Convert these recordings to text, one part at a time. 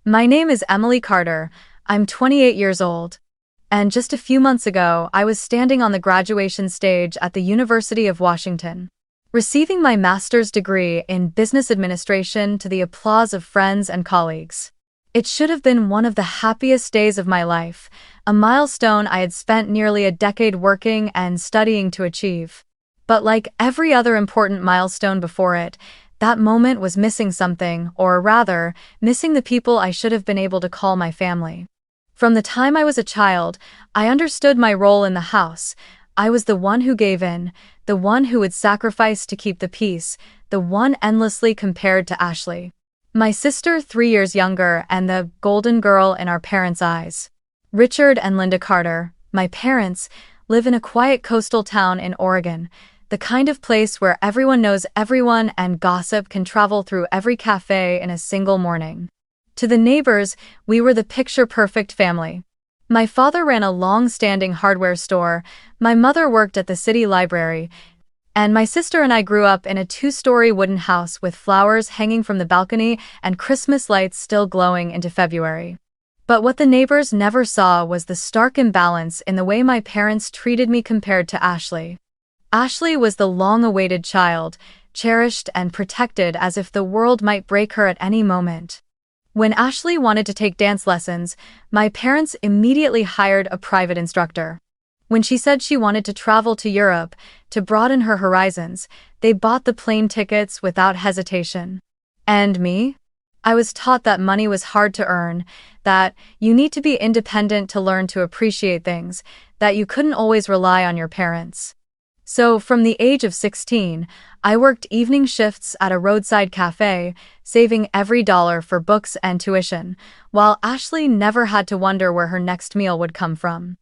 My name is Emily Carter. I'm 28 years old. And just a few months ago, I was standing on the graduation stage at the University of Washington, receiving my master's degree in business administration to the applause of friends and colleagues. It should have been one of the happiest days of my life, a milestone I had spent nearly a decade working and studying to achieve. But like every other important milestone before it, that moment was missing something, or rather, missing the people I should have been able to call my family. From the time I was a child, I understood my role in the house. I was the one who gave in, the one who would sacrifice to keep the peace, the one endlessly compared to Ashley, my sister 3 years younger and the golden girl in our parents' eyes. Richard and Linda Carter, my parents, live in a quiet coastal town in Oregon, the kind of place where everyone knows everyone and gossip can travel through every cafe in a single morning. To the neighbors, we were the picture-perfect family. My father ran a long-standing hardware store, my mother worked at the city library, and my sister and I grew up in a 2-story wooden house with flowers hanging from the balcony and Christmas lights still glowing into February. But what the neighbors never saw was the stark imbalance in the way my parents treated me compared to Ashley. Ashley was the long-awaited child, cherished and protected as if the world might break her at any moment. When Ashley wanted to take dance lessons, my parents immediately hired a private instructor. When she said she wanted to travel to Europe, to broaden her horizons, they bought the plane tickets without hesitation. And me? I was taught that money was hard to earn, that you need to be independent to learn to appreciate things, that you couldn't always rely on your parents. So, from the age of 16, I worked evening shifts at a roadside cafe, saving every dollar for books and tuition, while Ashley never had to wonder where her next meal would come from.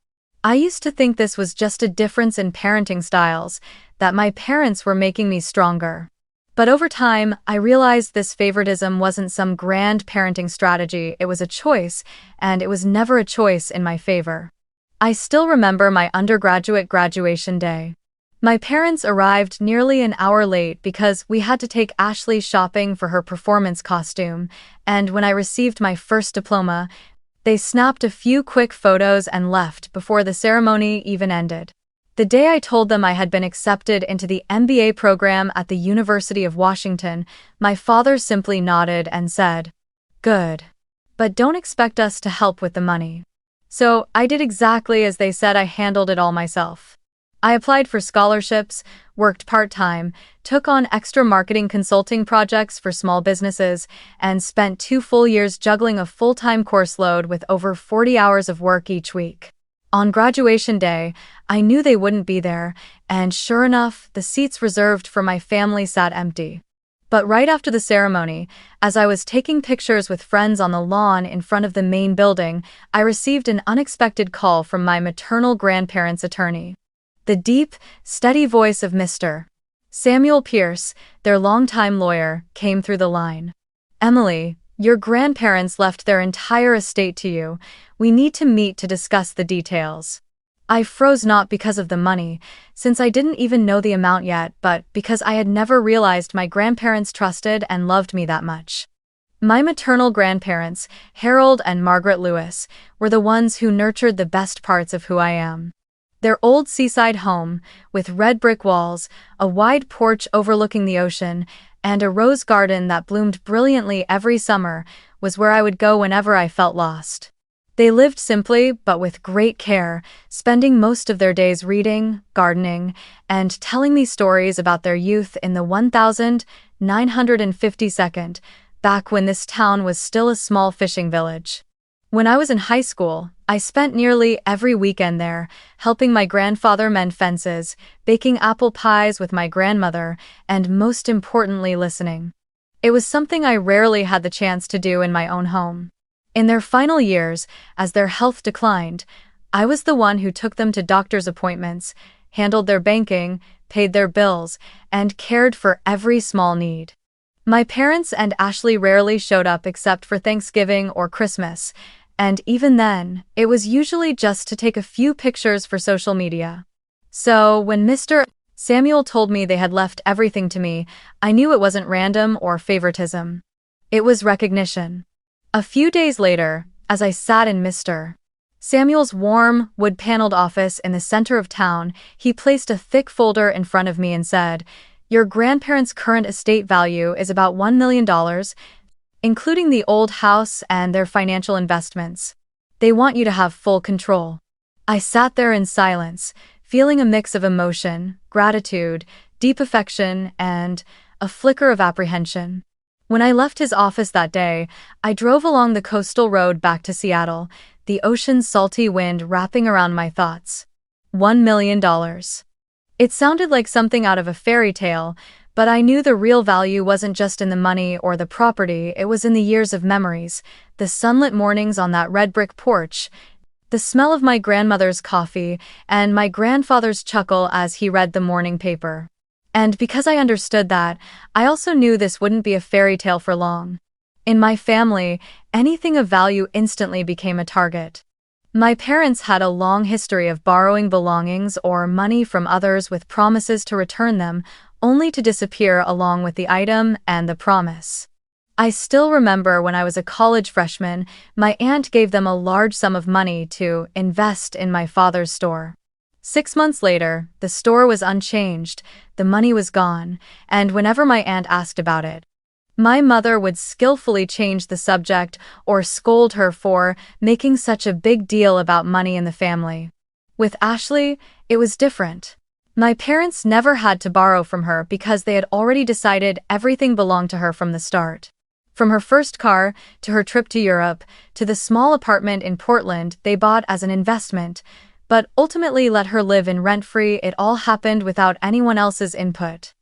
I used to think this was just a difference in parenting styles, that my parents were making me stronger. But over time, I realized this favoritism wasn't some grand parenting strategy, it was a choice, and it was never a choice in my favor. I still remember my undergraduate graduation day. My parents arrived nearly an hour late because we had to take Ashley shopping for her performance costume, and when I received my first diploma, they snapped a few quick photos and left before the ceremony even ended. The day I told them I had been accepted into the MBA program at the University of Washington, my father simply nodded and said, "Good. But don't expect us to help with the money." So I did exactly as they said. I handled it all myself. I applied for scholarships, worked part-time, took on extra marketing consulting projects for small businesses, and spent 2 full years juggling a full-time course load with over 40 hours of work each week. On graduation day, I knew they wouldn't be there, and sure enough, the seats reserved for my family sat empty. But right after the ceremony, as I was taking pictures with friends on the lawn in front of the main building, I received an unexpected call from my maternal grandparents' attorney. The deep, steady voice of Mr. Samuel Pierce, their longtime lawyer, came through the line. "Emily, your grandparents left their entire estate to you. We need to meet to discuss the details." I froze, not because of the money, since I didn't even know the amount yet, but because I had never realized my grandparents trusted and loved me that much. My maternal grandparents, Harold and Margaret Lewis, were the ones who nurtured the best parts of who I am. Their old seaside home, with red brick walls, a wide porch overlooking the ocean, and a rose garden that bloomed brilliantly every summer, was where I would go whenever I felt lost. They lived simply, but with great care, spending most of their days reading, gardening, and telling me stories about their youth in the 1952nd, back when this town was still a small fishing village. When I was in high school, I spent nearly every weekend there, helping my grandfather mend fences, baking apple pies with my grandmother, and most importantly, listening. It was something I rarely had the chance to do in my own home. In their final years, as their health declined, I was the one who took them to doctor's appointments, handled their banking, paid their bills, and cared for every small need. My parents and Ashley rarely showed up except for Thanksgiving or Christmas, and even then, it was usually just to take a few pictures for social media. So, when Mr. Samuel told me they had left everything to me, I knew it wasn't random or favoritism. It was recognition. A few days later, as I sat in Mr. Samuel's warm, wood-paneled office in the center of town, he placed a thick folder in front of me and said, "Your grandparents' current estate value is about $1 million, including the old house and their financial investments. They want you to have full control." I sat there in silence, feeling a mix of emotion, gratitude, deep affection, and a flicker of apprehension. When I left his office that day, I drove along the coastal road back to Seattle, the ocean's salty wind wrapping around my thoughts. $1 million. It sounded like something out of a fairy tale, but I knew the real value wasn't just in the money or the property, it was in the years of memories, the sunlit mornings on that red brick porch, the smell of my grandmother's coffee, and my grandfather's chuckle as he read the morning paper. And because I understood that, I also knew this wouldn't be a fairy tale for long. In my family, anything of value instantly became a target. My parents had a long history of borrowing belongings or money from others with promises to return them, only to disappear along with the item and the promise. I still remember when I was a college freshman, my aunt gave them a large sum of money to invest in my father's store. 6 months later, the store was unchanged, the money was gone, and whenever my aunt asked about it, my mother would skillfully change the subject or scold her for making such a big deal about money in the family. With Ashley, it was different. My parents never had to borrow from her because they had already decided everything belonged to her from the start. From her first car, to her trip to Europe, to the small apartment in Portland they bought as an investment, but ultimately let her live in rent-free, it all happened without anyone else's input.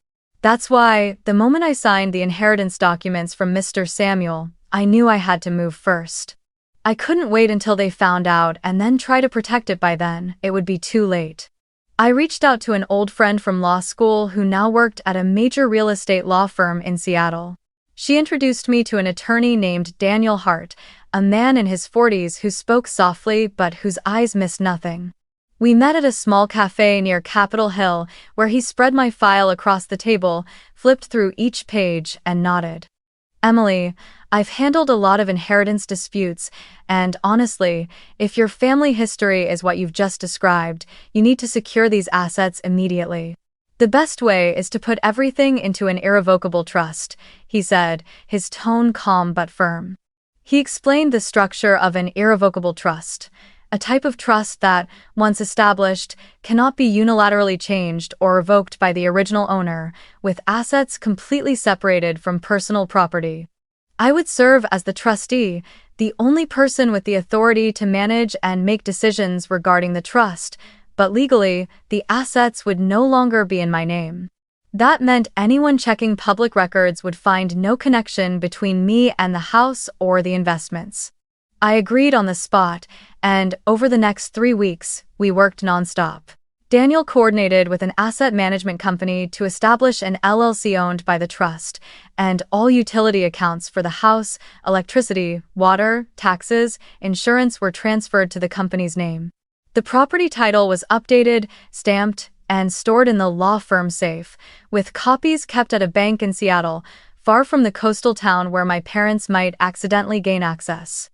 That's why, the moment I signed the inheritance documents from Mr. Samuel, I knew I had to move first. I couldn't wait until they found out and then try to protect it by then, it would be too late. I reached out to an old friend from law school who now worked at a major real estate law firm in Seattle. She introduced me to an attorney named Daniel Hart, a man in his 40s who spoke softly but whose eyes missed nothing. We met at a small cafe near Capitol Hill, where he spread my file across the table, flipped through each page, and nodded. "Emily, I've handled a lot of inheritance disputes, and honestly, if your family history is what you've just described, you need to secure these assets immediately. The best way is to put everything into an irrevocable trust," he said, his tone calm but firm. He explained the structure of an irrevocable trust, a type of trust that, once established, cannot be unilaterally changed or revoked by the original owner, with assets completely separated from personal property. I would serve as the trustee, the only person with the authority to manage and make decisions regarding the trust, but legally, the assets would no longer be in my name. That meant anyone checking public records would find no connection between me and the house or the investments. I agreed on the spot, and over the next 3 weeks, we worked nonstop. Daniel coordinated with an asset management company to establish an LLC owned by the trust, and all utility accounts for the house, electricity, water, taxes, insurance were transferred to the company's name. The property title was updated, stamped, and stored in the law firm safe, with copies kept at a bank in Seattle, far from the coastal town where my parents might accidentally gain access.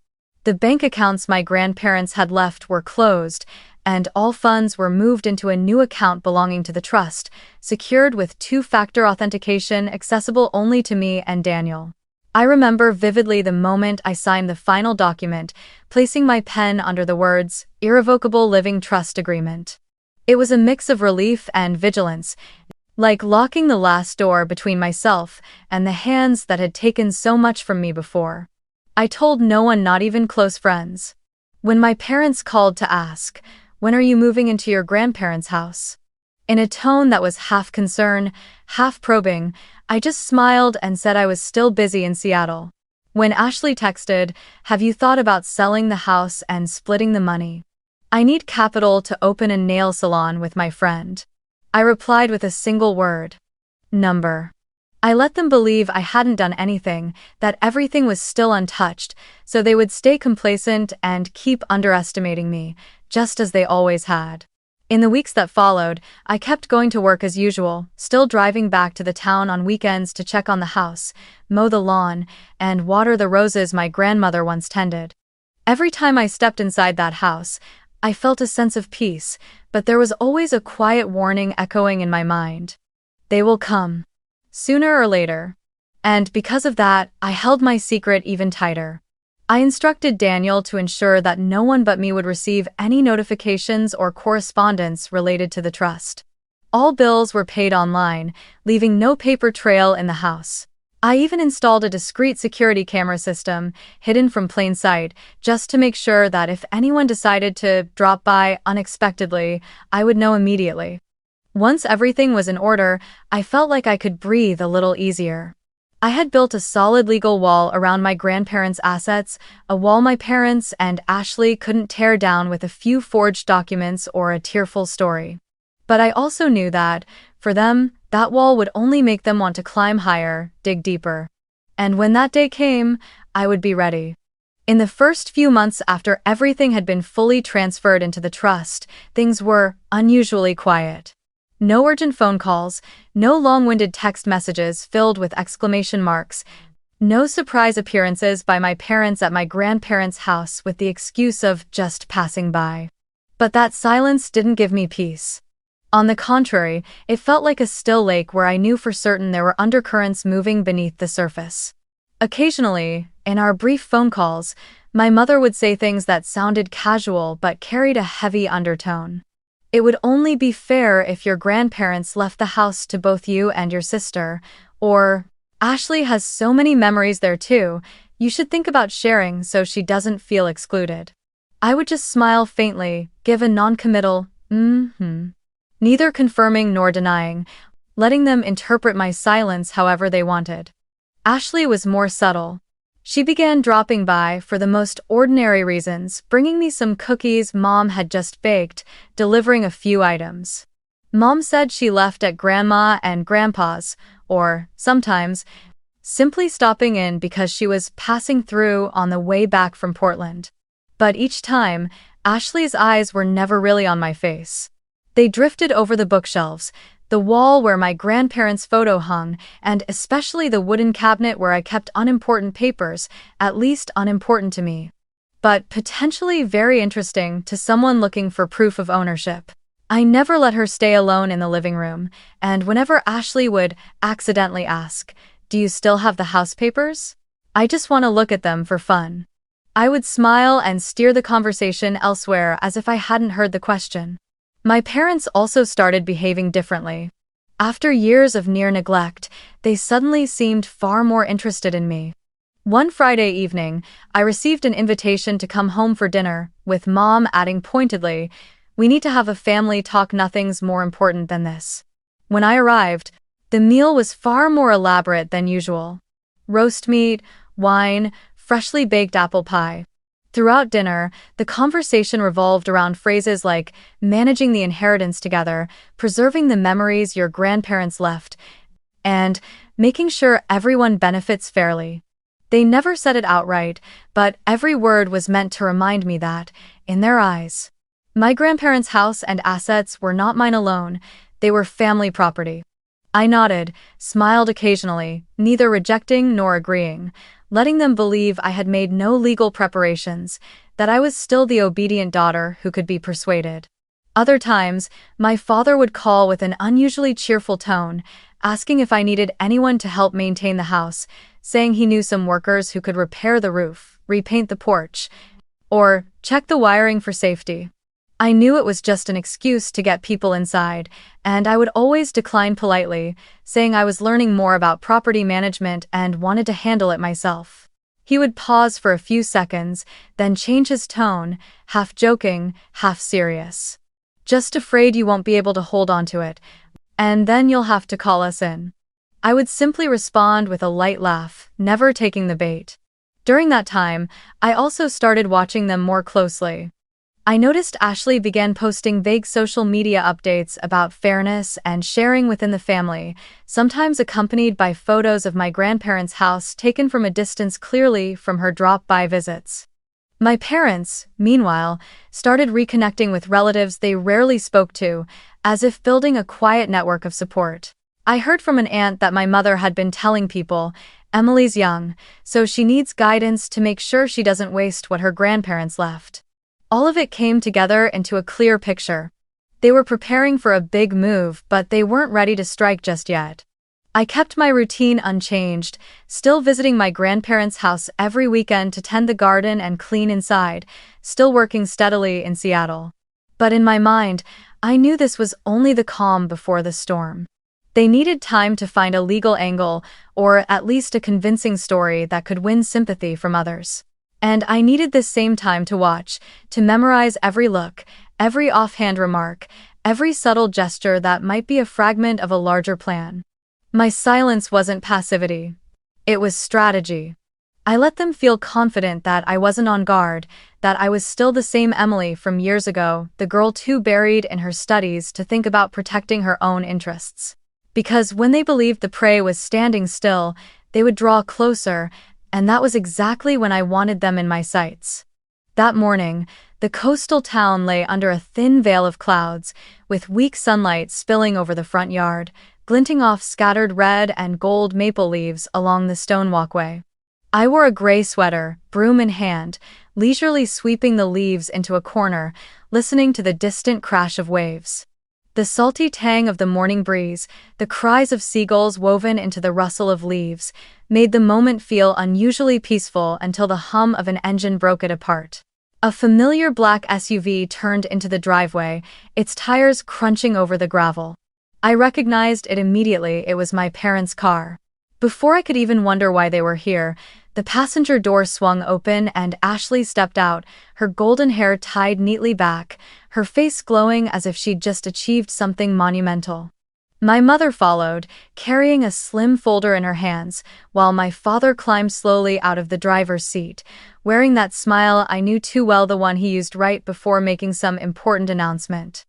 The bank accounts my grandparents had left were closed, and all funds were moved into a new account belonging to the trust, secured with 2-factor authentication accessible only to me and Daniel. I remember vividly the moment I signed the final document, placing my pen under the words, "Irrevocable Living Trust Agreement." It was a mix of relief and vigilance, like locking the last door between myself and the hands that had taken so much from me before. I told no one, not even close friends. When my parents called to ask, "When are you moving into your grandparents' house?" in a tone that was half concern, half probing, I just smiled and said I was still busy in Seattle. When Ashley texted, "Have you thought about selling the house and splitting the money? I need capital to open a nail salon with my friend," I replied with a single word: number. I let them believe I hadn't done anything, that everything was still untouched, so they would stay complacent and keep underestimating me, just as they always had. In the weeks that followed, I kept going to work as usual, still driving back to the town on weekends to check on the house, mow the lawn, and water the roses my grandmother once tended. Every time I stepped inside that house, I felt a sense of peace, but there was always a quiet warning echoing in my mind. They will come. Sooner or later. And because of that, I held my secret even tighter. I instructed Daniel to ensure that no one but me would receive any notifications or correspondence related to the trust. All bills were paid online, leaving no paper trail in the house. I even installed a discreet security camera system, hidden from plain sight, just to make sure that if anyone decided to drop by unexpectedly, I would know immediately. Once everything was in order, I felt like I could breathe a little easier. I had built a solid legal wall around my grandparents' assets, a wall my parents and Ashley couldn't tear down with a few forged documents or a tearful story. But I also knew that, for them, that wall would only make them want to climb higher, dig deeper. And when that day came, I would be ready. In the first few months after everything had been fully transferred into the trust, things were unusually quiet. No urgent phone calls, no long-winded text messages filled with exclamation marks, no surprise appearances by my parents at my grandparents' house with the excuse of just passing by. But that silence didn't give me peace. On the contrary, it felt like a still lake where I knew for certain there were undercurrents moving beneath the surface. Occasionally, in our brief phone calls, my mother would say things that sounded casual but carried a heavy undertone. It would only be fair if your grandparents left the house to both you and your sister, or, Ashley has so many memories there too, you should think about sharing so she doesn't feel excluded. I would just smile faintly, give a non-committal, neither confirming nor denying, letting them interpret my silence however they wanted. Ashley was more subtle. She began dropping by for the most ordinary reasons, bringing me some cookies Mom had just baked, delivering a few items. Mom said she left at Grandma and Grandpa's, or, sometimes, simply stopping in because she was passing through on the way back from Portland. But each time, Ashley's eyes were never really on my face. They drifted over the bookshelves, the wall where my grandparents' photo hung, and especially the wooden cabinet where I kept unimportant papers, at least unimportant to me, but potentially very interesting to someone looking for proof of ownership. I never let her stay alone in the living room, and whenever Ashley would accidentally ask, "Do you still have the house papers?" I just want to look at them for fun. I would smile and steer the conversation elsewhere as if I hadn't heard the question. My parents also started behaving differently. After years of near neglect, they suddenly seemed far more interested in me. One Friday evening, I received an invitation to come home for dinner, with Mom adding pointedly, "We need to have a family talk, nothing's more important than this." When I arrived, the meal was far more elaborate than usual. Roast meat, wine, freshly baked apple pie. Throughout dinner, the conversation revolved around phrases like managing the inheritance together, preserving the memories your grandparents left, and making sure everyone benefits fairly. They never said it outright, but every word was meant to remind me that, in their eyes, my grandparents' house and assets were not mine alone, they were family property. I nodded, smiled occasionally, neither rejecting nor agreeing, letting them believe I had made no legal preparations, that I was still the obedient daughter who could be persuaded. Other times, my father would call with an unusually cheerful tone, asking if I needed anyone to help maintain the house, saying he knew some workers who could repair the roof, repaint the porch, or check the wiring for safety. I knew it was just an excuse to get people inside, and I would always decline politely, saying I was learning more about property management and wanted to handle it myself. He would pause for a few seconds, then change his tone, half joking, half serious. "Just afraid you won't be able to hold on to it, and then you'll have to call us in." I would simply respond with a light laugh, never taking the bait. During that time, I also started watching them more closely. I noticed Ashley began posting vague social media updates about fairness and sharing within the family, sometimes accompanied by photos of my grandparents' house taken from a distance, clearly from her drop-by visits. My parents, meanwhile, started reconnecting with relatives they rarely spoke to, as if building a quiet network of support. I heard from an aunt that my mother had been telling people, "Emily's young, so she needs guidance to make sure she doesn't waste what her grandparents left." All of it came together into a clear picture. They were preparing for a big move, but they weren't ready to strike just yet. I kept my routine unchanged, still visiting my grandparents' house every weekend to tend the garden and clean inside, still working steadily in Seattle. But in my mind, I knew this was only the calm before the storm. They needed time to find a legal angle, or at least a convincing story that could win sympathy from others. And I needed this same time to watch, to memorize every look, every offhand remark, every subtle gesture that might be a fragment of a larger plan. My silence wasn't passivity. It was strategy. I let them feel confident that I wasn't on guard, that I was still the same Emily from years ago, the girl too buried in her studies to think about protecting her own interests. Because when they believed the prey was standing still, they would draw closer, and that was exactly when I wanted them in my sights. That morning, the coastal town lay under a thin veil of clouds, with weak sunlight spilling over the front yard, glinting off scattered red and gold maple leaves along the stone walkway. I wore a gray sweater, broom in hand, leisurely sweeping the leaves into a corner, listening to the distant crash of waves. The salty tang of the morning breeze, the cries of seagulls woven into the rustle of leaves, made the moment feel unusually peaceful until the hum of an engine broke it apart. A familiar black SUV turned into the driveway, its tires crunching over the gravel. I recognized it immediately. It was my parents' car. Before I could even wonder why they were here, the passenger door swung open and Ashley stepped out, her golden hair tied neatly back, her face glowing as if she'd just achieved something monumental. My mother followed, carrying a slim folder in her hands, while my father climbed slowly out of the driver's seat, wearing that smile I knew too well, the one he used right before making some important announcement.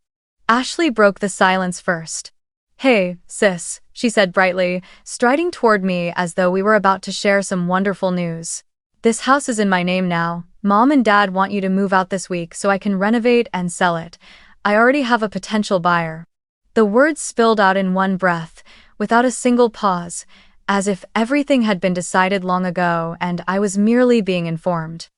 Ashley broke the silence first. "Hey, sis," she said brightly, striding toward me as though we were about to share some wonderful news. "This house is in my name now. Mom and Dad want you to move out this week so I can renovate and sell it. I already have a potential buyer." The words spilled out in one breath, without a single pause, as if everything had been decided long ago and I was merely being informed.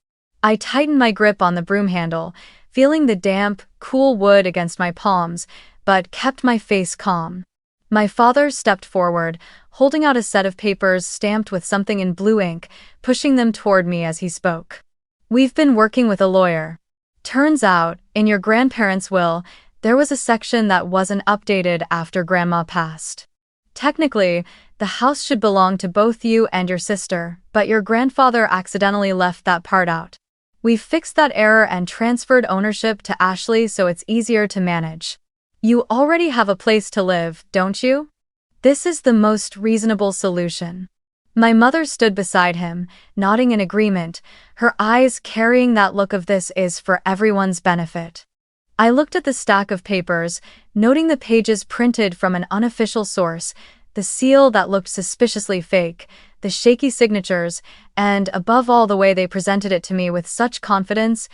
I tightened my grip on the broom handle, feeling the damp, cool wood against my palms, but kept my face calm. My father stepped forward, holding out a set of papers stamped with something in blue ink, pushing them toward me as he spoke. "We've been working with a lawyer. Turns out, in your grandparents' will, there was a section that wasn't updated after Grandma passed. Technically, the house should belong to both you and your sister, but your grandfather accidentally left that part out. We've fixed that error and transferred ownership to Ashley so it's easier to manage. You already have a place to live, don't you? This is the most reasonable solution." My mother stood beside him, nodding in agreement, her eyes carrying that look of "this is for everyone's benefit." I looked at the stack of papers, noting the pages printed from an unofficial source, the seal that looked suspiciously fake, the shaky signatures, and above all the way they presented it to me with such confidence,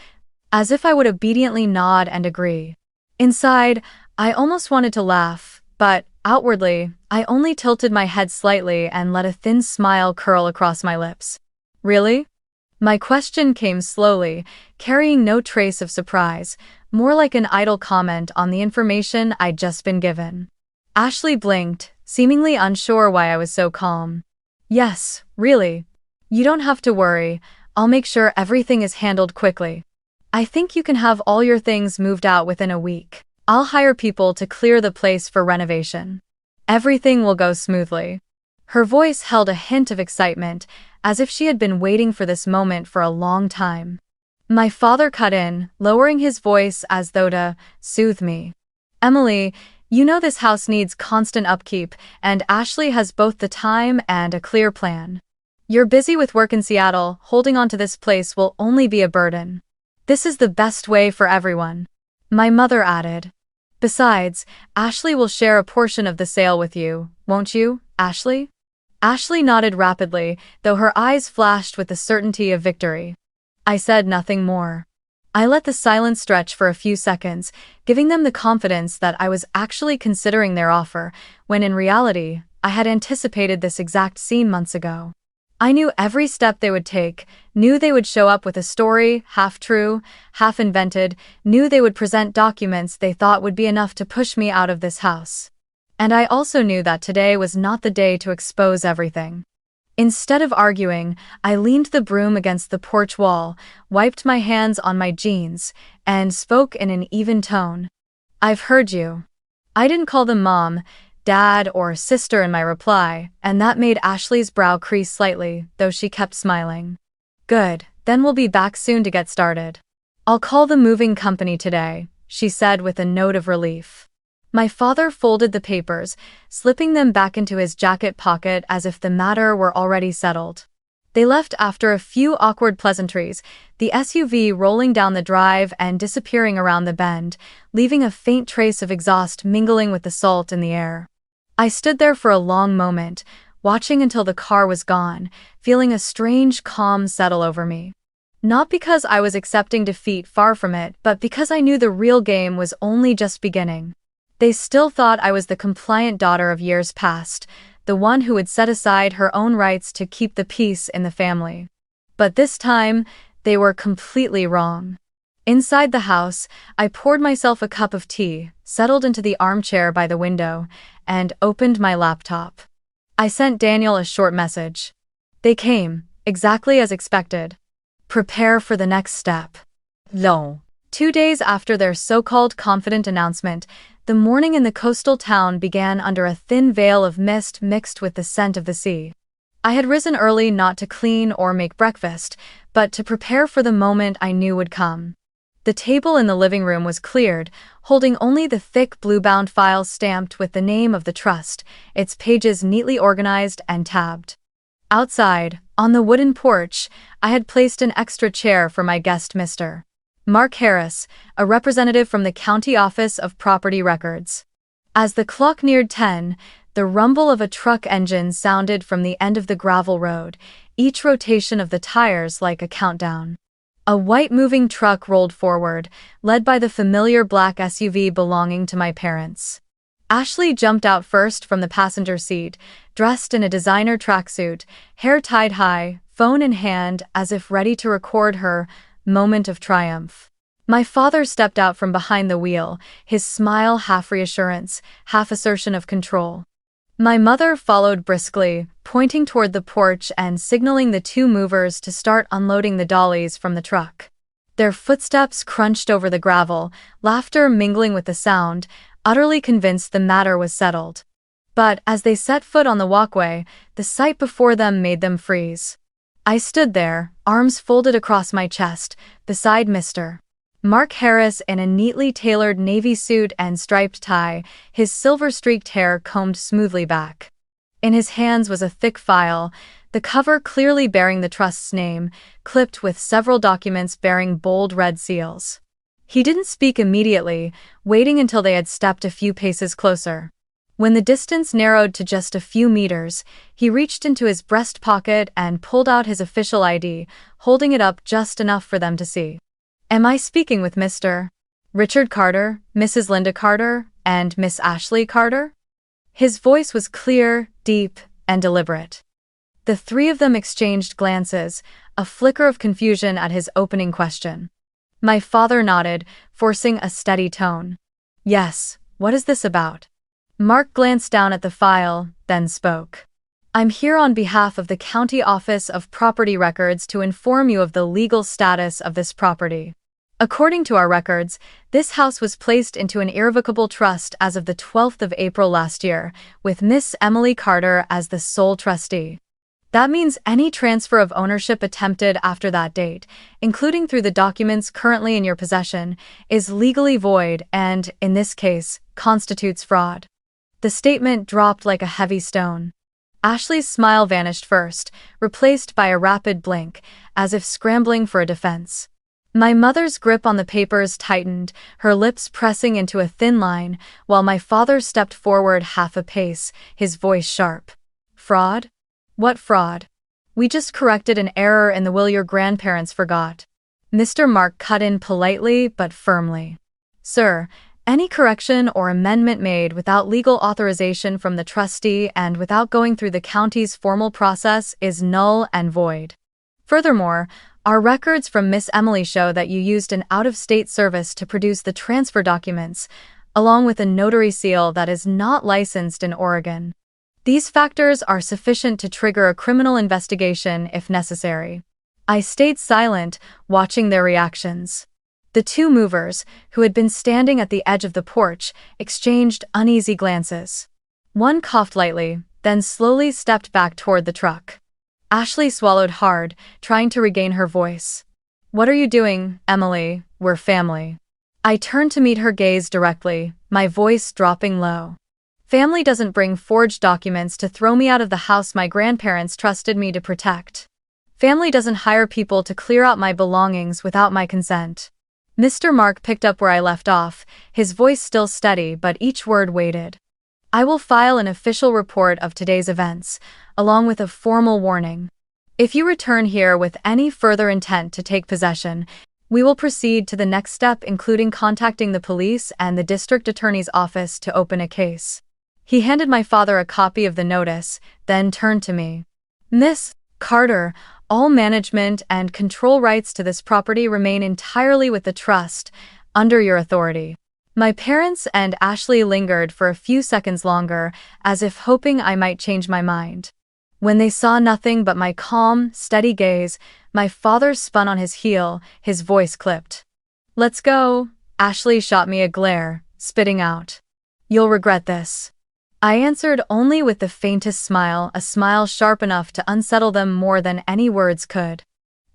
as if I would obediently nod and agree. Inside, I almost wanted to laugh, but outwardly, I only tilted my head slightly and let a thin smile curl across my lips. "Really?" My question came slowly, carrying no trace of surprise, more like an idle comment on the information I'd just been given. Ashley blinked, seemingly unsure why I was so calm. "Yes, really. You don't have to worry. I'll make sure everything is handled quickly. I think you can have all your things moved out within a week. I'll hire people to clear the place for renovation. Everything will go smoothly." Her voice held a hint of excitement, as if she had been waiting for this moment for a long time. My father cut in, lowering his voice as though to soothe me. "Emily, you know this house needs constant upkeep, and Ashley has both the time and a clear plan. You're busy with work in Seattle, holding on to this place will only be a burden. This is the best way for everyone." My mother added. "Besides, Ashley will share a portion of the sale with you, won't you, Ashley?" Ashley nodded rapidly, though her eyes flashed with the certainty of victory. I said nothing more. I let the silence stretch for a few seconds, giving them the confidence that I was actually considering their offer, when in reality, I had anticipated this exact scene months ago. I knew every step they would take, knew they would show up with a story, half true, half invented, knew they would present documents they thought would be enough to push me out of this house. And I also knew that today was not the day to expose everything. Instead of arguing, I leaned the broom against the porch wall, wiped my hands on my jeans, and spoke in an even tone. "I've heard you." I didn't call them mom, dad, or sister in my reply, and that made Ashley's brow crease slightly, though she kept smiling. "Good, then we'll be back soon to get started. I'll call the moving company today," she said with a note of relief. My father folded the papers, slipping them back into his jacket pocket as if the matter were already settled. They left after a few awkward pleasantries, the SUV rolling down the drive and disappearing around the bend, leaving a faint trace of exhaust mingling with the salt in the air. I stood there for a long moment, watching until the car was gone, feeling a strange calm settle over me. Not because I was accepting defeat, far from it, but because I knew the real game was only just beginning. They still thought I was the compliant daughter of years past, the one who would set aside her own rights to keep the peace in the family. But this time, they were completely wrong. Inside the house, I poured myself a cup of tea, settled into the armchair by the window, and opened my laptop. I sent Daniel a short message. They came, exactly as expected. Prepare for the next step. No. 2 days after their so-called confident announcement, the morning in the coastal town began under a thin veil of mist mixed with the scent of the sea. I had risen early not to clean or make breakfast, but to prepare for the moment I knew would come. The table in the living room was cleared, holding only the thick blue-bound files stamped with the name of the trust, its pages neatly organized and tabbed. Outside, on the wooden porch, I had placed an extra chair for my guest, Mr. Mark Harris, a representative from the County Office of Property Records. As the clock neared 10, the rumble of a truck engine sounded from the end of the gravel road, each rotation of the tires like a countdown. A white moving truck rolled forward, led by the familiar black SUV belonging to my parents. Ashley jumped out first from the passenger seat, dressed in a designer tracksuit, hair tied high, phone in hand as if ready to record her moment of triumph. My father stepped out from behind the wheel, his smile half reassurance, half assertion of control. My mother followed briskly, pointing toward the porch and signaling the two movers to start unloading the dollies from the truck. Their footsteps crunched over the gravel, laughter mingling with the sound, utterly convinced the matter was settled. But as they set foot on the walkway, the sight before them made them freeze. I stood there, arms folded across my chest, beside Mr. Mark Harris in a neatly tailored navy suit and striped tie, his silver-streaked hair combed smoothly back. In his hands was a thick file, the cover clearly bearing the trust's name, clipped with several documents bearing bold red seals. He didn't speak immediately, waiting until they had stepped a few paces closer. When the distance narrowed to just a few meters, he reached into his breast pocket and pulled out his official ID, holding it up just enough for them to see. "Am I speaking with Mr. Richard Carter, Mrs. Linda Carter, and Miss Ashley Carter?" His voice was clear, deep, and deliberate. The three of them exchanged glances, a flicker of confusion at his opening question. My father nodded, forcing a steady tone. "Yes, what is this about?" Mark glanced down at the file, then spoke. "I'm here on behalf of the County Office of Property Records to inform you of the legal status of this property. According to our records, this house was placed into an irrevocable trust as of the 12th of April last year, with Miss Emily Carter as the sole trustee. That means any transfer of ownership attempted after that date, including through the documents currently in your possession, is legally void and, in this case, constitutes fraud." The statement dropped like a heavy stone. Ashley's smile vanished first, replaced by a rapid blink, as if scrambling for a defense. My mother's grip on the papers tightened, her lips pressing into a thin line, while my father stepped forward half a pace, his voice sharp. "Fraud? What fraud? We just corrected an error in the will your grandparents forgot." Mr. Mark cut in politely but firmly. Sir, any correction or amendment made without legal authorization from the trustee and without going through the county's formal process is null and void. Furthermore, our records from Miss Emily show that you used an out-of-state service to produce the transfer documents, along with a notary seal that is not licensed in Oregon. These factors are sufficient to trigger a criminal investigation if necessary. I stayed silent, watching their reactions. The two movers, who had been standing at the edge of the porch, exchanged uneasy glances. One coughed lightly, then slowly stepped back toward the truck. Ashley swallowed hard, trying to regain her voice. What are you doing, Emily? We're family. I turned to meet her gaze directly, my voice dropping low. Family doesn't bring forged documents to throw me out of the house my grandparents trusted me to protect. Family doesn't hire people to clear out my belongings without my consent. Mr. Mark picked up where I left off, his voice still steady but each word weighted. I will file an official report of today's events, along with a formal warning. If you return here with any further intent to take possession, we will proceed to the next step, including contacting the police and the district attorney's office to open a case. He handed my father a copy of the notice, then turned to me. Miss Carter, all management and control rights to this property remain entirely with the trust, under your authority. My parents and Ashley lingered for a few seconds longer, as if hoping I might change my mind. When they saw nothing but my calm, steady gaze, my father spun on his heel, his voice clipped. Let's go. Ashley shot me a glare, spitting out. You'll regret this. I answered only with the faintest smile, a smile sharp enough to unsettle them more than any words could.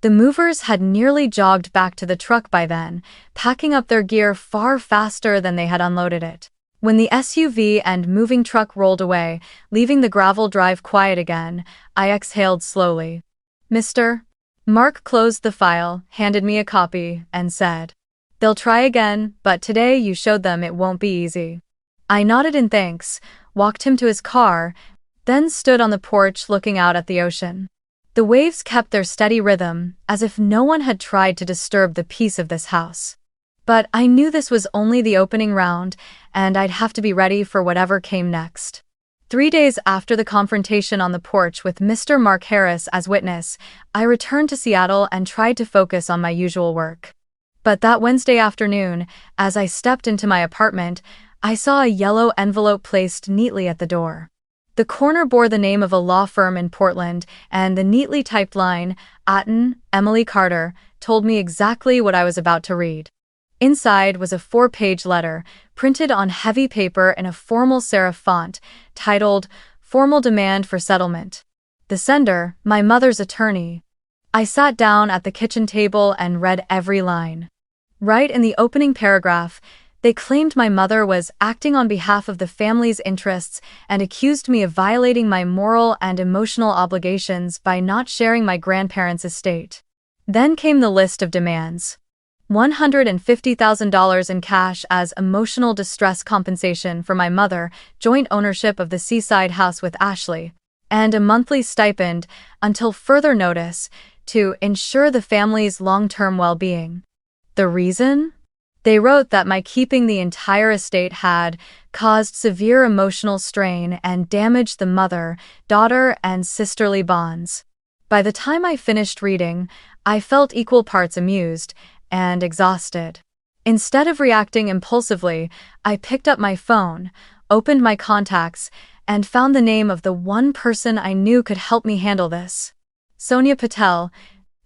The movers had nearly jogged back to the truck by then, packing up their gear far faster than they had unloaded it. When the SUV and moving truck rolled away, leaving the gravel drive quiet again, I exhaled slowly. Mr. Mark closed the file, handed me a copy, and said, They'll try again, but today you showed them it won't be easy. I nodded in thanks, walked him to his car, then stood on the porch looking out at the ocean. The waves kept their steady rhythm, as if no one had tried to disturb the peace of this house. But I knew this was only the opening round, and I'd have to be ready for whatever came next. 3 days after the confrontation on the porch with Mr. Mark Harris as witness, I returned to Seattle and tried to focus on my usual work. But that Wednesday afternoon, as I stepped into my apartment, I saw a yellow envelope placed neatly at the door. The corner bore the name of a law firm in Portland, and the neatly typed line, Atten, Emily Carter, told me exactly what I was about to read. Inside was a 4-page letter, printed on heavy paper in a formal serif font, titled, Formal Demand for Settlement. The sender, my mother's attorney. I sat down at the kitchen table and read every line. Right in the opening paragraph, they claimed my mother was acting on behalf of the family's interests and accused me of violating my moral and emotional obligations by not sharing my grandparents' estate. Then came the list of demands. $150,000 in cash as emotional distress compensation for my mother, joint ownership of the seaside house with Ashley, and a monthly stipend, until further notice, to ensure the family's long-term well-being. The reason? They wrote that my keeping the entire estate had caused severe emotional strain and damaged the mother, daughter, and sisterly bonds. By the time I finished reading, I felt equal parts amused and exhausted. Instead of reacting impulsively, I picked up my phone, opened my contacts, and found the name of the one person I knew could help me handle this. Sonia Patel,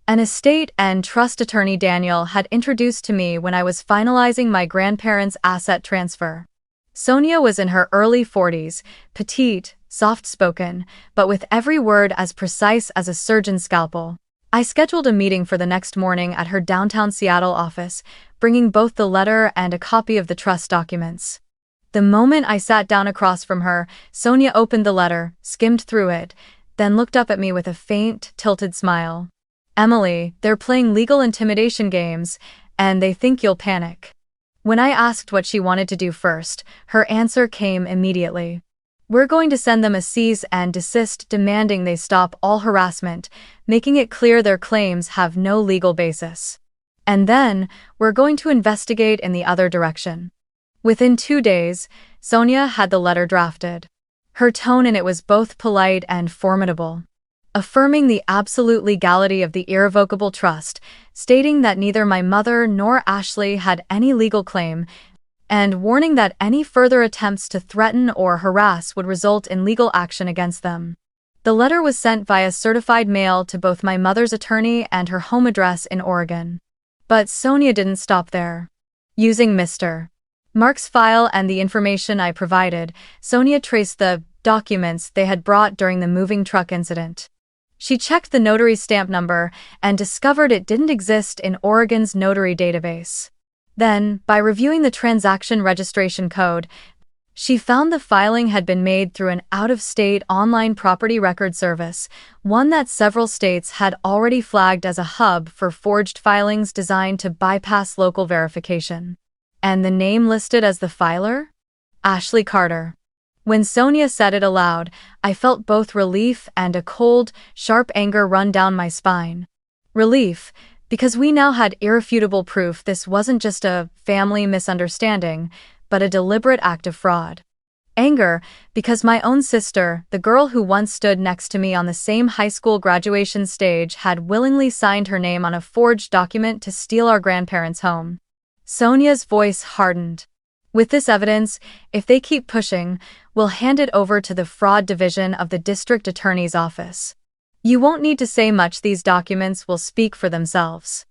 an estate and trust attorney Daniel had introduced to me when I was finalizing my grandparents' asset transfer. Sonia was in her early 40s, petite, soft-spoken, but with every word as precise as a surgeon's scalpel. I scheduled a meeting for the next morning at her downtown Seattle office, bringing both the letter and a copy of the trust documents. The moment I sat down across from her, Sonia opened the letter, skimmed through it, then looked up at me with a faint, tilted smile. Emily, they're playing legal intimidation games, and they think you'll panic. When I asked what she wanted to do first, her answer came immediately. We're going to send them a cease and desist demanding they stop all harassment, making it clear their claims have no legal basis. And then, we're going to investigate in the other direction. Within 2 days, Sonia had the letter drafted. Her tone in it was both polite and formidable, affirming the absolute legality of the irrevocable trust, stating that neither my mother nor Ashley had any legal claim, and warning that any further attempts to threaten or harass would result in legal action against them. The letter was sent via certified mail to both my mother's attorney and her home address in Oregon. But Sonia didn't stop there. Using Mr. Mark's file and the information I provided, Sonia traced the documents they had brought during the moving truck incident. She checked the notary stamp number and discovered it didn't exist in Oregon's notary database. Then, by reviewing the transaction registration code, she found the filing had been made through an out-of-state online property record service, one that several states had already flagged as a hub for forged filings designed to bypass local verification. And the name listed as the filer? Ashley Carter. When Sonia said it aloud, I felt both relief and a cold, sharp anger run down my spine. Relief, because we now had irrefutable proof this wasn't just a family misunderstanding, but a deliberate act of fraud. Anger, because my own sister, the girl who once stood next to me on the same high school graduation stage, had willingly signed her name on a forged document to steal our grandparents' home. Sonia's voice hardened. With this evidence, if they keep pushing, we'll hand it over to the fraud division of the district attorney's office. You won't need to say much, these documents will speak for themselves.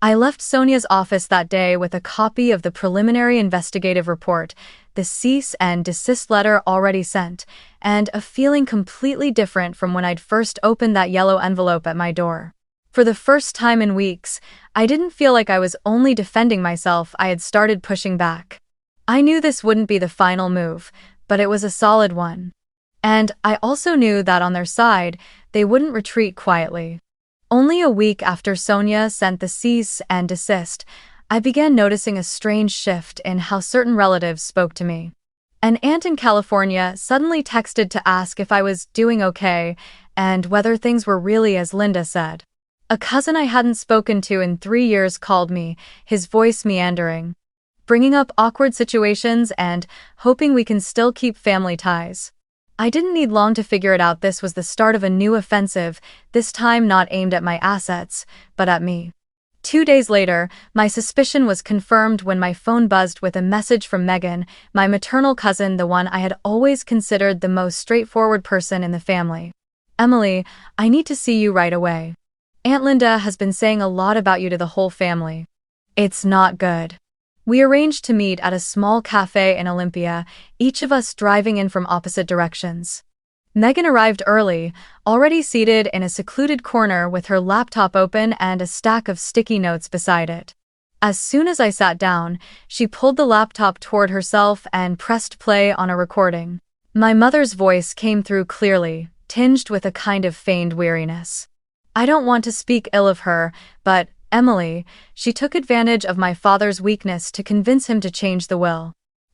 I left Sonia's office that day with a copy of the preliminary investigative report, the cease and desist letter already sent, and a feeling completely different from when I'd first opened that yellow envelope at my door. For the first time in weeks, I didn't feel like I was only defending myself, I had started pushing back. I knew this wouldn't be the final move, but it was a solid one. And I also knew that on their side, they wouldn't retreat quietly. Only a week after Sonia sent the cease and desist, I began noticing a strange shift in how certain relatives spoke to me. An aunt in California suddenly texted to ask if I was doing okay and whether things were really as Linda said. A cousin I hadn't spoken to in 3 years called me, his voice meandering, bringing up awkward situations and hoping we can still keep family ties. I didn't need long to figure it out. This was the start of a new offensive, this time not aimed at my assets, but at me. 2 days later, my suspicion was confirmed when my phone buzzed with a message from Megan, my maternal cousin, the one I had always considered the most straightforward person in the family. Emily, I need to see you right away. Aunt Linda has been saying a lot about you to the whole family. It's not good. We arranged to meet at a small cafe in Olympia, each of us driving in from opposite directions. Megan arrived early, already seated in a secluded corner with her laptop open and a stack of sticky notes beside it. As soon as I sat down, she pulled the laptop toward herself and pressed play on a recording. My mother's voice came through clearly, tinged with a kind of feigned weariness. I don't want to speak ill of her, but, Emily, she took advantage of my father's weakness to convince him to change the will.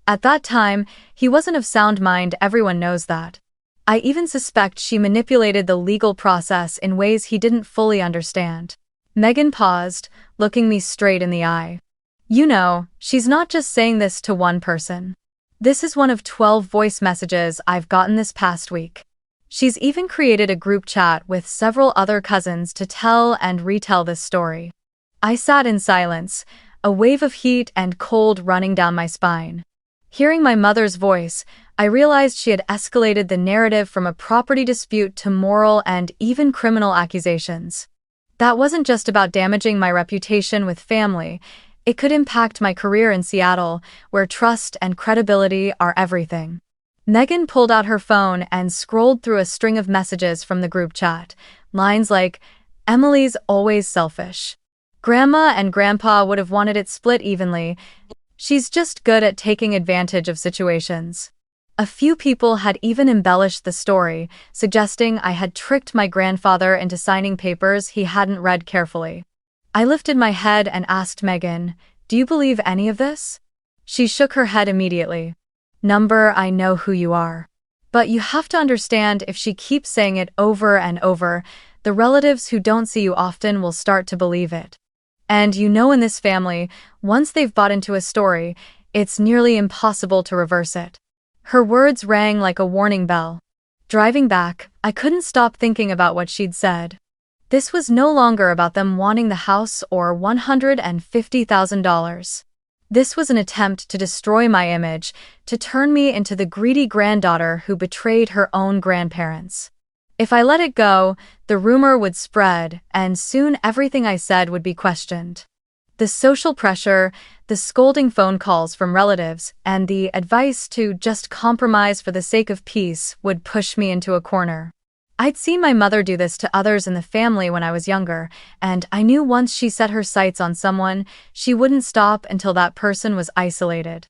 At that time, he wasn't of sound mind, everyone knows that. I even suspect she manipulated the legal process in ways he didn't fully understand. Megan paused, looking me straight in the eye. You know, she's not just saying this to one person. This is one of 12 voice messages I've gotten this past week. She's even created a group chat with several other cousins to tell and retell this story. I sat in silence, a wave of heat and cold running down my spine. Hearing my mother's voice, I realized she had escalated the narrative from a property dispute to moral and even criminal accusations. That wasn't just about damaging my reputation with family, it could impact my career in Seattle, where trust and credibility are everything. Megan pulled out her phone and scrolled through a string of messages from the group chat. Lines like, Emily's always selfish. Grandma and Grandpa would have wanted it split evenly. She's just good at taking advantage of situations. A few people had even embellished the story, suggesting I had tricked my grandfather into signing papers he hadn't read carefully. I lifted my head and asked Megan, "Do you believe any of this?" She shook her head immediately. "Number, I know who you are. But you have to understand, if she keeps saying it over and over, the relatives who don't see you often will start to believe it. And in this family, once they've bought into a story, it's nearly impossible to reverse it. Her words rang like a warning bell. Driving back, I couldn't stop thinking about what she'd said. This was no longer about them wanting the house or $150,000. This was an attempt to destroy my image, to turn me into the greedy granddaughter who betrayed her own grandparents. If I let it go, the rumor would spread, and soon everything I said would be questioned. The social pressure, the scolding phone calls from relatives, and the advice to just compromise for the sake of peace would push me into a corner. I'd seen my mother do this to others in the family when I was younger, and I knew once she set her sights on someone, she wouldn't stop until that person was isolated.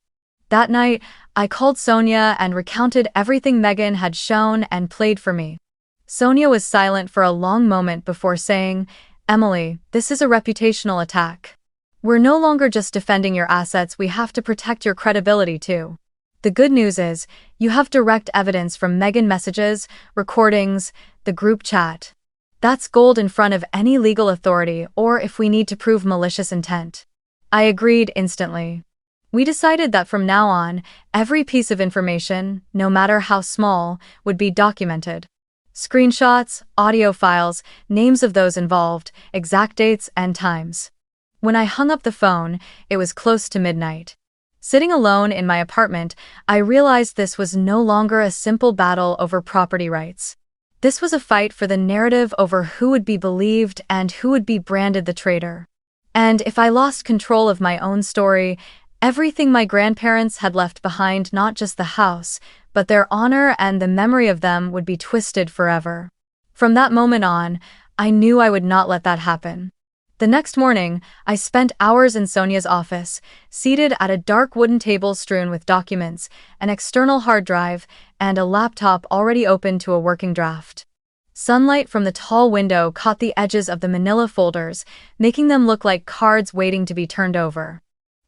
That night, I called Sonia and recounted everything Megan had shown and played for me. Sonia was silent for a long moment before saying, "Emily, this is a reputational attack. We're no longer just defending your assets, we have to protect your credibility too. The good news is, you have direct evidence from Megan messages, recordings, the group chat. That's gold in front of any legal authority, or if we need to prove malicious intent." I agreed instantly. We decided that from now on, every piece of information, no matter how small, would be documented. Screenshots, audio files, names of those involved, exact dates and times. When I hung up the phone, it was close to midnight. Sitting alone in my apartment, I realized this was no longer a simple battle over property rights. This was a fight for the narrative over who would be believed and who would be branded the traitor. And if I lost control of my own story, everything my grandparents had left behind, not just the house, but their honor and the memory of them, would be twisted forever. From that moment on, I knew I would not let that happen. The next morning, I spent hours in Sonia's office, seated at a dark wooden table strewn with documents, an external hard drive, and a laptop already open to a working draft. Sunlight from the tall window caught the edges of the manila folders, making them look like cards waiting to be turned over.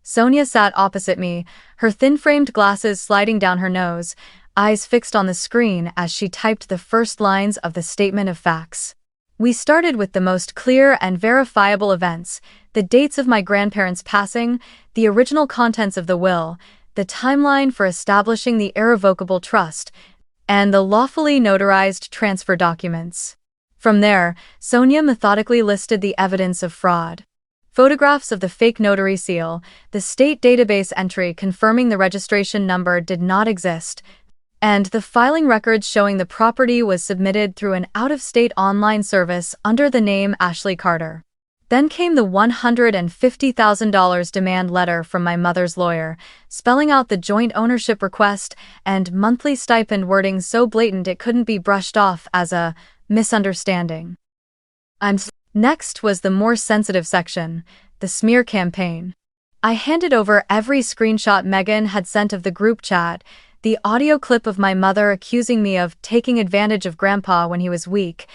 Sonia sat opposite me, her thin-framed glasses sliding down her nose, eyes fixed on the screen as she typed the first lines of the statement of facts. We started with the most clear and verifiable events, the dates of my grandparents' passing, the original contents of the will, the timeline for establishing the irrevocable trust, and the lawfully notarized transfer documents. From there, Sonia methodically listed the evidence of fraud. Photographs of the fake notary seal, the state database entry confirming the registration number did not exist, and the filing records showing the property was submitted through an out-of-state online service under the name Ashley Carter. Then came the $150,000 demand letter from my mother's lawyer, spelling out the joint ownership request and monthly stipend wording so blatant it couldn't be brushed off as a misunderstanding. Next was the more sensitive section, the smear campaign. I handed over every screenshot Megan had sent of the group chat, the audio clip of my mother accusing me of taking advantage of Grandpa when he was weak,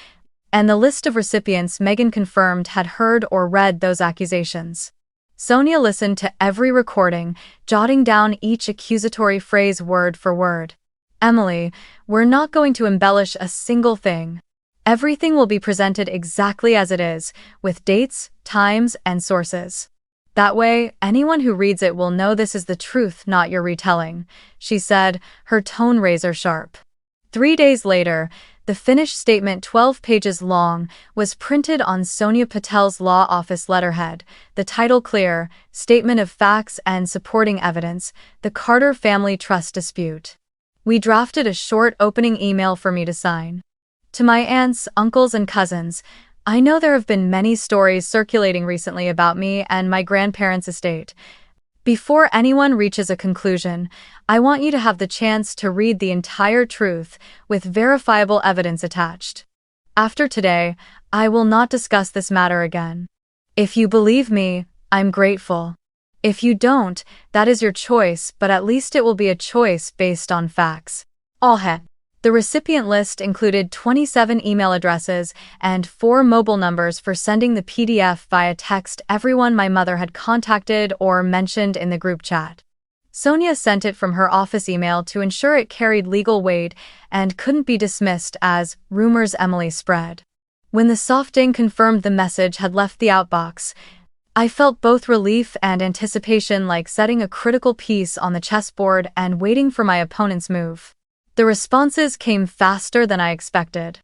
and the list of recipients Megan confirmed had heard or read those accusations. Sonia listened to every recording, jotting down each accusatory phrase word for word. "Emily, we're not going to embellish a single thing. Everything will be presented exactly as it is, with dates, times, and sources. That way, anyone who reads it will know this is the truth, not your retelling," she said, her tone razor sharp. 3 days later, the finished statement, 12 pages long, was printed on Sonia Patel's law office letterhead, the title clear, Statement of Facts and Supporting Evidence, the Carter Family Trust Dispute. We drafted a short opening email for me to sign. To my aunts, uncles, and cousins, I know there have been many stories circulating recently about me and my grandparents' estate. Before anyone reaches a conclusion, I want you to have the chance to read the entire truth with verifiable evidence attached. After today, I will not discuss this matter again. If you believe me, I'm grateful. If you don't, that is your choice, but at least it will be a choice based on facts. All head. The recipient list included 27 email addresses and 4 mobile numbers for sending the PDF via text, everyone my mother had contacted or mentioned in the group chat. Sonia sent it from her office email to ensure it carried legal weight and couldn't be dismissed as rumors Emily spread. When the soft ding confirmed the message had left the outbox, I felt both relief and anticipation, like setting a critical piece on the chessboard and waiting for my opponent's move. The responses came faster than I expected.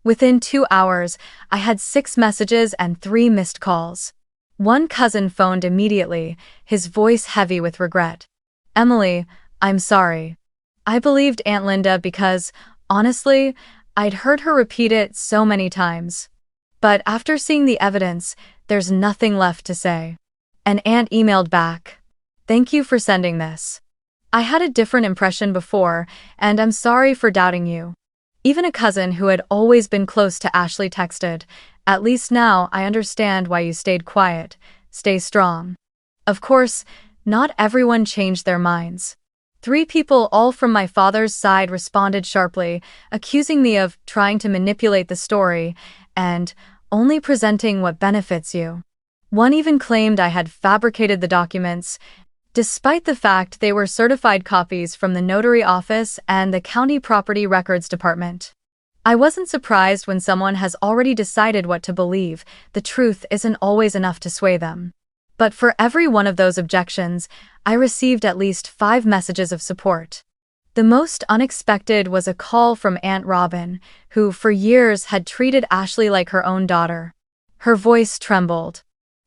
Within 2 hours, I had 6 messages and 3 missed calls. One cousin phoned immediately, his voice heavy with regret. "Emily, I'm sorry. I believed Aunt Linda because, honestly, I'd heard her repeat it so many times. But after seeing the evidence, there's nothing left to say." An aunt emailed back, "Thank you for sending this. I had a different impression before, and I'm sorry for doubting you." Even a cousin who had always been close to Ashley texted, "At least now I understand why you stayed quiet. Stay strong." Of course, not everyone changed their minds. 3 people, all from my father's side, responded sharply, accusing me of trying to manipulate the story and only presenting what benefits you. One even claimed I had fabricated the documents, despite the fact they were certified copies from the notary office and the county property records department. I wasn't surprised when someone has already decided what to believe. The truth isn't always enough to sway them. But for every one of those objections, I received at least 5 messages of support. The most unexpected was a call from Aunt Robin, who for years had treated Ashley like her own daughter. Her voice trembled.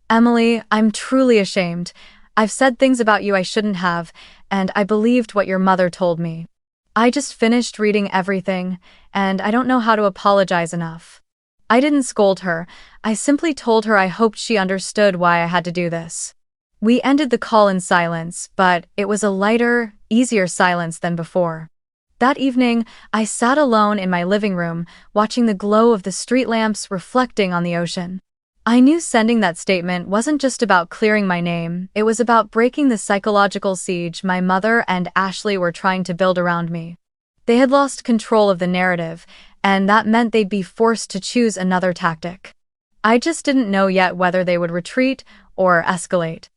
"Emily, I'm truly ashamed. I've said things about you I shouldn't have, and I believed what your mother told me. I just finished reading everything, and I don't know how to apologize enough." I didn't scold her. I simply told her I hoped she understood why I had to do this. We ended the call in silence, but it was a lighter, easier silence than before. That evening, I sat alone in my living room, watching the glow of the street lamps reflecting on the ocean. I knew sending that statement wasn't just about clearing my name, it was about breaking the psychological siege my mother and Ashley were trying to build around me. They had lost control of the narrative, and that meant they'd be forced to choose another tactic. I just didn't know yet whether they would retreat or escalate.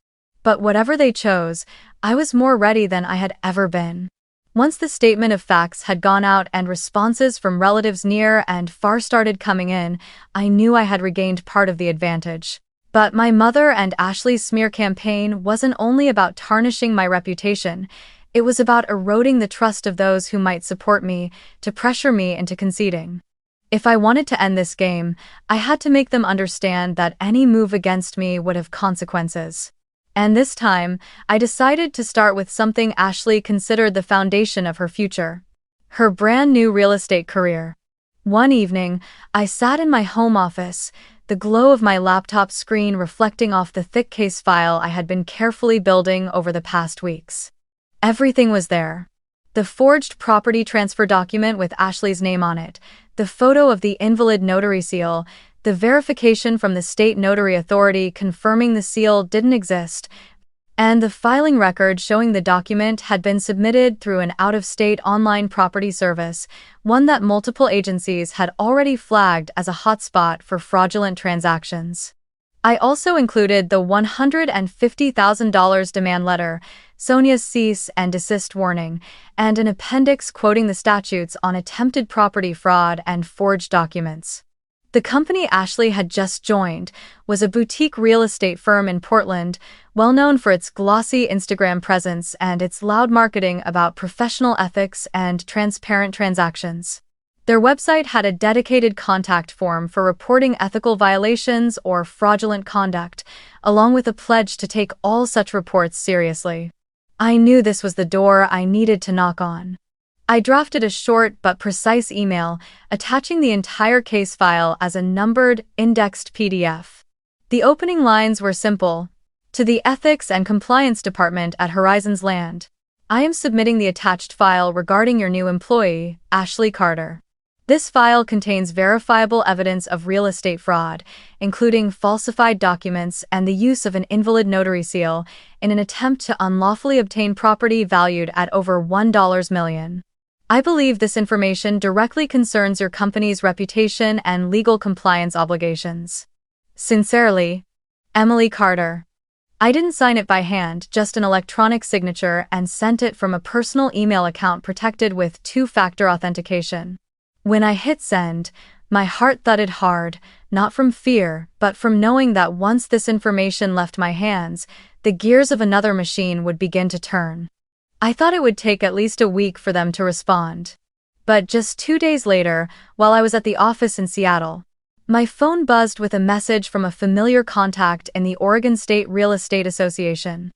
But whatever they chose, I was more ready than I had ever been. Once the statement of facts had gone out and responses from relatives near and far started coming in, I knew I had regained part of the advantage. But my mother and Ashley's smear campaign wasn't only about tarnishing my reputation, it was about eroding the trust of those who might support me, to pressure me into conceding. If I wanted to end this game, I had to make them understand that any move against me would have consequences. And this time, I decided to start with something Ashley considered the foundation of her future: her brand new real estate career. One evening, I sat in my home office, the glow of my laptop screen reflecting off the thick case file I had been carefully building over the past weeks. Everything was there. The forged property transfer document with Ashley's name on it, the photo of the invalid notary seal, the verification from the state notary authority confirming the seal didn't exist, and the filing record showing the document had been submitted through an out-of-state online property service, one that multiple agencies had already flagged as a hotspot for fraudulent transactions. I also included the $150,000 demand letter, Sonia's cease and desist warning, and an appendix quoting the statutes on attempted property fraud and forged documents. The company Ashley had just joined was a boutique real estate firm in Portland, well known for its glossy Instagram presence and its loud marketing about professional ethics and transparent transactions. Their website had a dedicated contact form for reporting ethical violations or fraudulent conduct, along with a pledge to take all such reports seriously. I knew this was the door I needed to knock on. I drafted a short but precise email, attaching the entire case file as a numbered, indexed PDF. The opening lines were simple: "To the Ethics and Compliance Department at Horizons Land, I am submitting the attached file regarding your new employee, Ashley Carter. This file contains verifiable evidence of real estate fraud, including falsified documents and the use of an invalid notary seal in an attempt to unlawfully obtain property valued at over $1 million. I believe this information directly concerns your company's reputation and legal compliance obligations. Sincerely, Emily Carter." I didn't sign it by hand, just an electronic signature, and sent it from a personal email account protected with 2-factor authentication. When I hit send, My heart thudded hard, not from fear, but from knowing that once this information left my hands, the gears of another machine would begin to turn. I thought it would take at least a week for them to respond. But just 2 days later, while I was at the office in Seattle, my phone buzzed with a message from a familiar contact in the Oregon State Real Estate Association.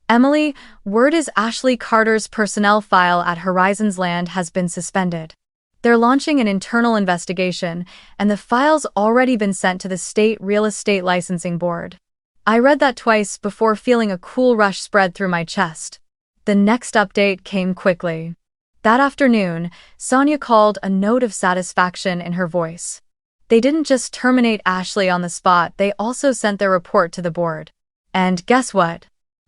Emily, word is Ashley Carter's personnel file at Horizons Land has been suspended. They're launching an internal investigation, and the file's already been sent to the State Real Estate Licensing Board. I read that twice before feeling a cool rush spread through my chest. The next update came quickly. That afternoon, Sonia called, a note of satisfaction in her voice. They didn't just terminate Ashley on the spot, they also sent their report to the board. And guess what?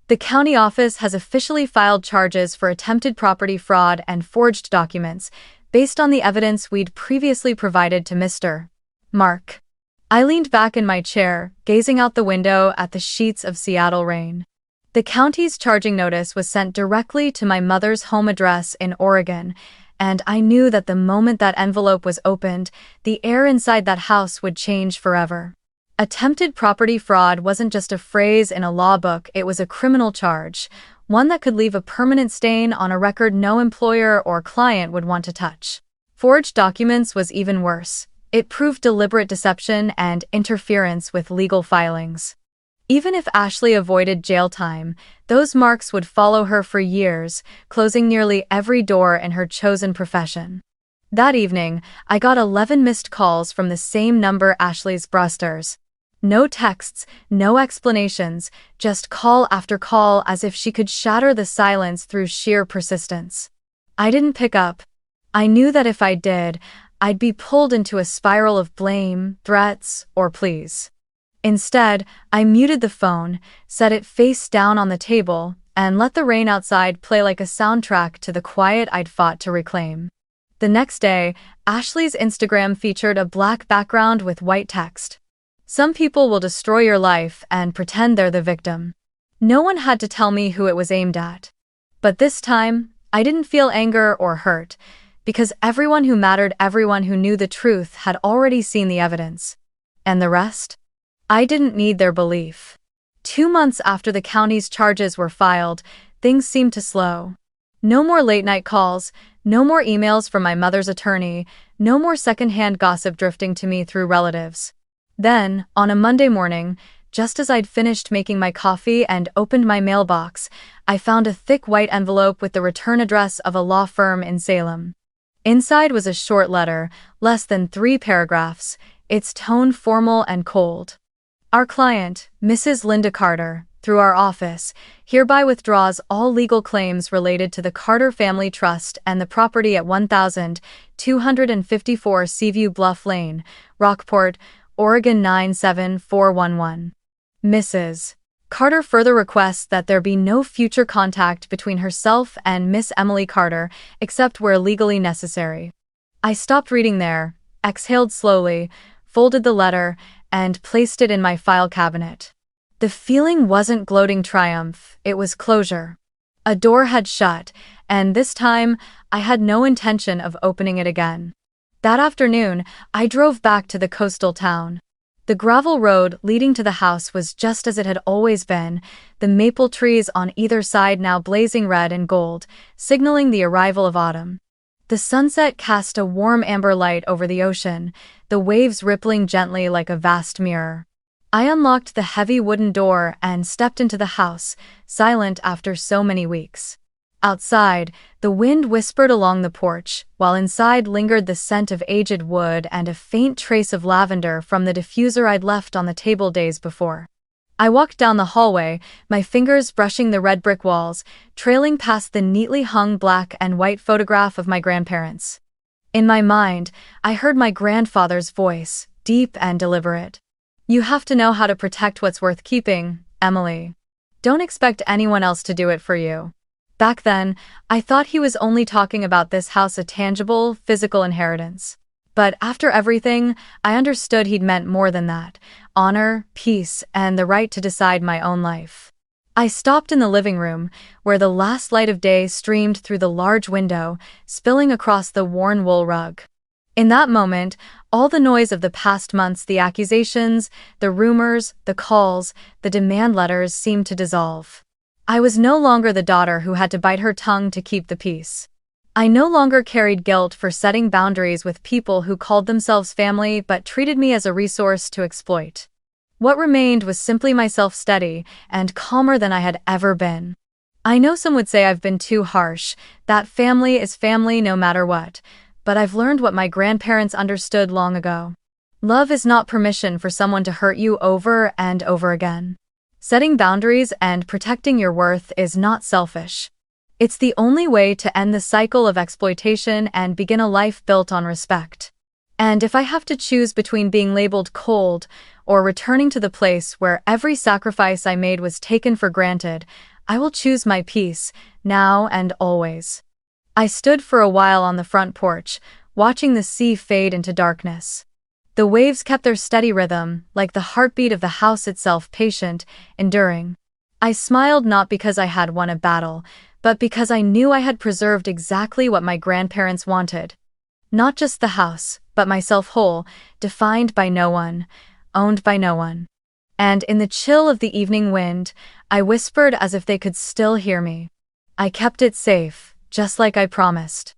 The county office has officially filed charges for attempted property fraud and forged documents, based on the evidence we'd previously provided to Mr. Mark. I leaned back in my chair, gazing out the window at the sheets of Seattle rain. The county's charging notice was sent directly to my mother's home address in Oregon, and I knew that the moment that envelope was opened, the air inside that house would change forever. Attempted property fraud wasn't just a phrase in a law book, it was a criminal charge, one that could leave a permanent stain on a record no employer or client would want to touch. Forged documents was even worse. It proved deliberate deception and interference with legal filings. Even if Ashley avoided jail time, those marks would follow her for years, closing nearly every door in her chosen profession. That evening, I got 11 missed calls from the same number, Ashley's brusters. No texts, no explanations, just call after call as if she could shatter the silence through sheer persistence. I didn't pick up. I knew that if I did, I'd be pulled into a spiral of blame, threats, or pleas. Instead, I muted the phone, set it face down on the table, and let the rain outside play like a soundtrack to the quiet I'd fought to reclaim. The next day, Ashley's Instagram featured a black background with white text. Some people will destroy your life and pretend they're the victim. No one had to tell me who it was aimed at. But this time, I didn't feel anger or hurt, because everyone who mattered, everyone who knew the truth, had already seen the evidence. And the rest? I didn't need their belief. 2 months after the county's charges were filed, things seemed to slow. No more late-night calls, no more emails from my mother's attorney, no more secondhand gossip drifting to me through relatives. Then, on a Monday morning, just as I'd finished making my coffee and opened my mailbox, I found a thick white envelope with the return address of a law firm in Salem. Inside was a short letter, less than 3 paragraphs, its tone formal and cold. Our client, Mrs. Linda Carter, through our office, hereby withdraws all legal claims related to the Carter Family Trust and the property at 1254 Seaview Bluff Lane, Rockport, Oregon 97411. Mrs. Carter further requests that there be no future contact between herself and Miss Emily Carter, except where legally necessary. I stopped reading there, exhaled slowly, folded the letter, and placed it in my file cabinet. The feeling wasn't gloating triumph, it was closure. A door had shut, and this time, I had no intention of opening it again. That afternoon, I drove back to the coastal town. The gravel road leading to the house was just as it had always been, the maple trees on either side now blazing red and gold, signaling the arrival of autumn. The sunset cast a warm amber light over the ocean, the waves rippling gently like a vast mirror. I unlocked the heavy wooden door and stepped into the house, silent after so many weeks. Outside, the wind whispered along the porch, while inside lingered the scent of aged wood and a faint trace of lavender from the diffuser I'd left on the table days before. I walked down the hallway, my fingers brushing the red brick walls, trailing past the neatly hung black and white photograph of my grandparents. In my mind, I heard my grandfather's voice, deep and deliberate. "You have to know how to protect what's worth keeping, Emily. Don't expect anyone else to do it for you." Back then, I thought he was only talking about this house, a tangible, physical inheritance. But after everything, I understood he'd meant more than that: honor, peace, and the right to decide my own life. I stopped in the living room, where the last light of day streamed through the large window, spilling across the worn wool rug. In that moment, All the noise of the past months, the accusations, the rumors, the calls, the demand letters seemed to dissolve. I was no longer the daughter who had to bite her tongue to keep the peace. I no longer carried guilt for setting boundaries with people who called themselves family but treated me as a resource to exploit. What remained was simply myself, steady and calmer than I had ever been. I know some would say I've been too harsh, that family is family no matter what, but I've learned what my grandparents understood long ago. Love is not permission for someone to hurt you over and over again. Setting boundaries and protecting your worth is not selfish. It's the only way to end the cycle of exploitation and begin a life built on respect. And if I have to choose between being labeled cold or returning to the place where every sacrifice I made was taken for granted, I will choose my peace, now and always. I stood for a while on the front porch, watching the sea fade into darkness. The waves kept their steady rhythm, like the heartbeat of the house itself, patient, enduring. I smiled not because I had won a battle, but because I knew I had preserved exactly what my grandparents wanted. Not just the house, but myself whole, defined by no one, owned by no one. And in the chill of the evening wind, I whispered as if they could still hear me. I kept it safe, just like I promised.